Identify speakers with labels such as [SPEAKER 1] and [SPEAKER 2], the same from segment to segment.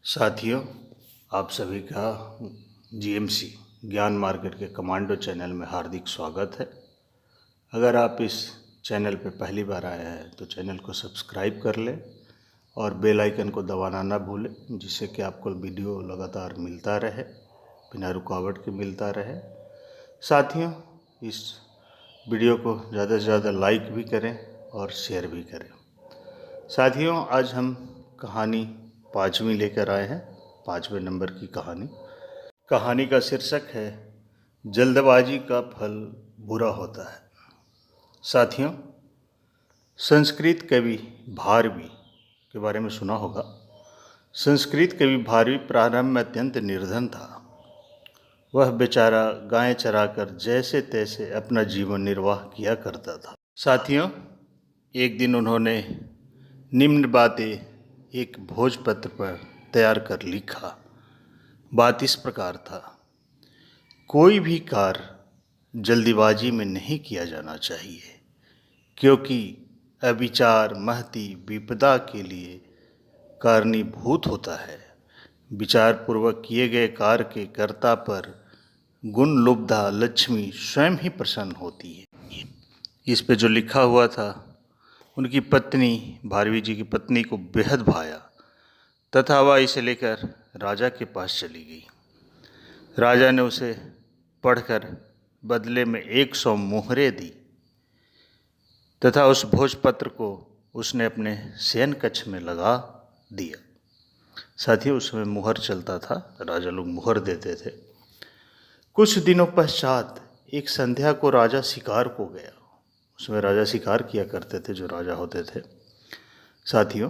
[SPEAKER 1] साथियों, आप सभी का जीएमसी ज्ञान मार्केट के कमांडो चैनल में हार्दिक स्वागत है। अगर आप इस चैनल पर पहली बार आए हैं तो चैनल को सब्सक्राइब कर लें और बेल आइकन को दबाना ना भूलें, जिससे कि आपको वीडियो लगातार मिलता रहे, बिना रुकावट के मिलता रहे। साथियों, इस वीडियो को ज़्यादा से ज़्यादा लाइक भी करें और शेयर भी करें। साथियों, आज हम कहानी 5वीं लेकर आए हैं, 5वें नंबर की कहानी। कहानी का शीर्षक है जल्दबाजी का फल बुरा होता है। साथियों, संस्कृत कवि भारवी के बारे में सुना होगा। संस्कृत कवि भारवी प्रारंभ में अत्यंत निर्धन था। वह बेचारा गायें चराकर जैसे तैसे अपना जीवन निर्वाह किया करता था। साथियों, एक दिन उन्होंने निम्न बातें एक भोजपत्र पर तैयार कर लिखा। बात इस प्रकार था: कोई भी कार्य जल्दीबाजी में नहीं किया जाना चाहिए, क्योंकि अविचार महती विपदा के लिए कारणीभूत होता है। विचारपूर्वक किए गए कार्य के कर्ता पर गुण लुब्धा लक्ष्मी स्वयं ही प्रसन्न होती है। इस पे जो लिखा हुआ था, उनकी पत्नी, भारवी जी की पत्नी को बेहद भाया तथा वह इसे लेकर राजा के पास चली गई। राजा ने उसे पढ़कर बदले में 100 मोहरें दी तथा उस भोजपत्र को उसने अपने शयन कक्ष में लगा दिया। साथियों, उस समय मुहर चलता था, राजा लोग मुहर देते थे। कुछ दिनों पश्चात एक संध्या को राजा शिकार को गया। उसमें राजा शिकार किया करते थे, जो राजा होते थे। साथियों,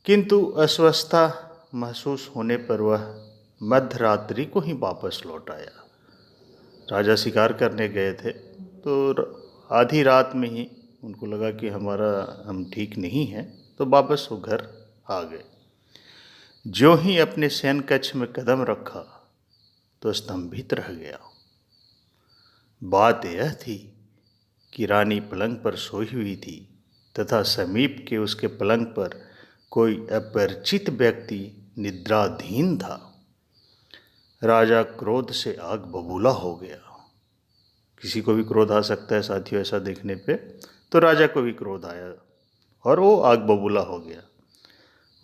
[SPEAKER 1] किंतु अस्वस्थता महसूस होने पर वह मध्यरात्रि को ही वापस लौट आया। राजा शिकार करने गए थे तो आधी रात में ही उनको लगा कि हम ठीक नहीं हैं, तो वापस वो घर आ गए। जो ही अपने शयन कक्ष में कदम रखा तो स्तंभित रह गया। बात यह थी कि रानी पलंग पर सोई हुई थी तथा समीप के उसके पलंग पर कोई अपरिचित व्यक्ति निद्राधीन था। राजा क्रोध से आग बबूला हो गया। किसी को भी क्रोध आ सकता है साथियों, ऐसा देखने पे। तो राजा को भी क्रोध आया और वो आग बबूला हो गया।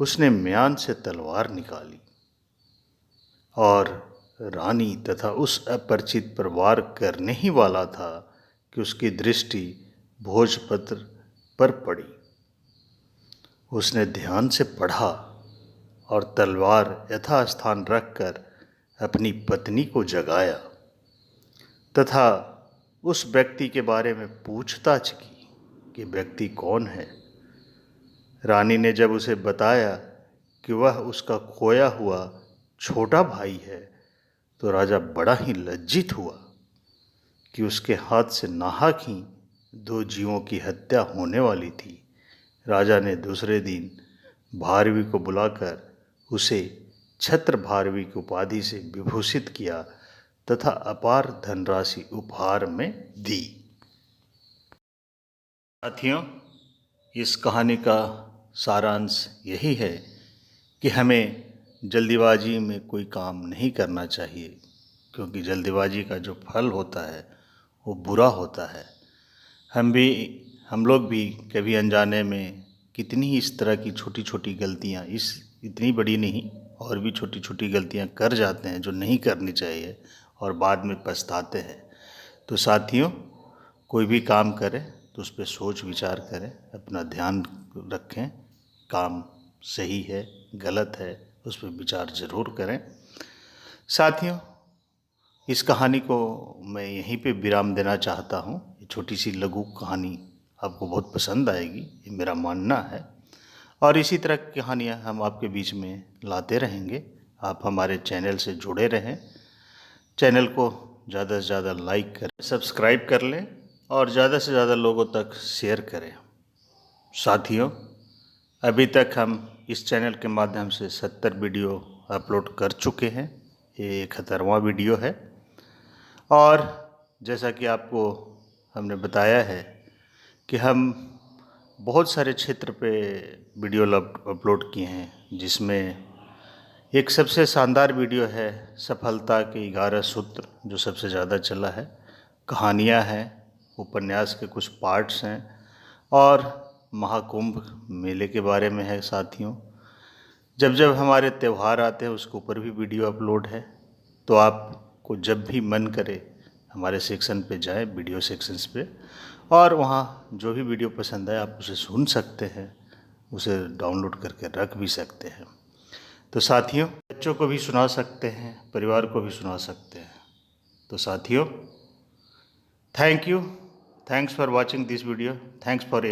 [SPEAKER 1] उसने म्यान से तलवार निकाली और रानी तथा उस अपरिचित पर वार करने ही वाला था कि उसकी दृष्टि भोजपत्र पर पड़ी। उसने ध्यान से पढ़ा और तलवार यथास्थान रखकर अपनी पत्नी को जगाया तथा उस व्यक्ति के बारे में पूछताछ की कि व्यक्ति कौन है। रानी ने जब उसे बताया कि वह उसका खोया हुआ छोटा भाई है, तो राजा बड़ा ही लज्जित हुआ कि उसके हाथ से नाहक ही 2 जीवों की हत्या होने वाली थी। राजा ने दूसरे दिन भारवी को बुलाकर उसे छत्र भारवी की उपाधि से विभूषित किया तथा अपार धनराशि उपहार में दी। साथियों, इस कहानी का सारांश यही है कि हमें जल्दीबाजी में कोई काम नहीं करना चाहिए, क्योंकि जल्दीबाजी का जो फल होता है वो बुरा होता है। हम लोग भी कभी अनजाने में कितनी ही इस तरह की छोटी छोटी गलतियाँ, इतनी बड़ी नहीं, और भी छोटी छोटी गलतियाँ कर जाते हैं जो नहीं करनी चाहिए और बाद में पछताते हैं। तो साथियों, कोई भी काम करें तो उस पर सोच विचार करें, अपना ध्यान रखें, काम सही है गलत है उस पर विचार ज़रूर करें। साथियों, इस कहानी को मैं यहीं पे विराम देना चाहता हूँ। ये छोटी सी लघु कहानी आपको बहुत पसंद आएगी, ये मेरा मानना है, और इसी तरह की कहानियाँ हम आपके बीच में लाते रहेंगे। आप हमारे चैनल से जुड़े रहें। चैनल को ज़्यादा से ज़्यादा लाइक करें, सब्सक्राइब कर लें और ज़्यादा से ज़्यादा लोगों तक शेयर करें। साथियों, अभी तक हम इस चैनल के माध्यम से 70 वीडियो अपलोड कर चुके हैं। ये 71वां वीडियो है और जैसा कि आपको हमने बताया है कि हम बहुत सारे क्षेत्र पे वीडियो अपलोड किए हैं, जिसमें एक सबसे शानदार वीडियो है सफलता के 11 सूत्र, जो सबसे ज़्यादा चला है। कहानियाँ हैं, उपन्यास के कुछ पार्ट्स हैं और महाकुंभ मेले के बारे में है साथियों। जब जब हमारे त्यौहार आते हैं उसके ऊपर भी वीडियो अपलोड है, तो आपको जब भी मन करे हमारे सेक्शन पे जाएं, वीडियो सेक्शंस पे, और वहाँ जो भी वीडियो पसंद है आप उसे सुन सकते हैं, उसे डाउनलोड करके रख भी सकते हैं। तो साथियों, बच्चों को भी सुना सकते हैं, परिवार को भी सुना सकते हैं। तो साथियों, thank you, thanks for watching this video, thanks for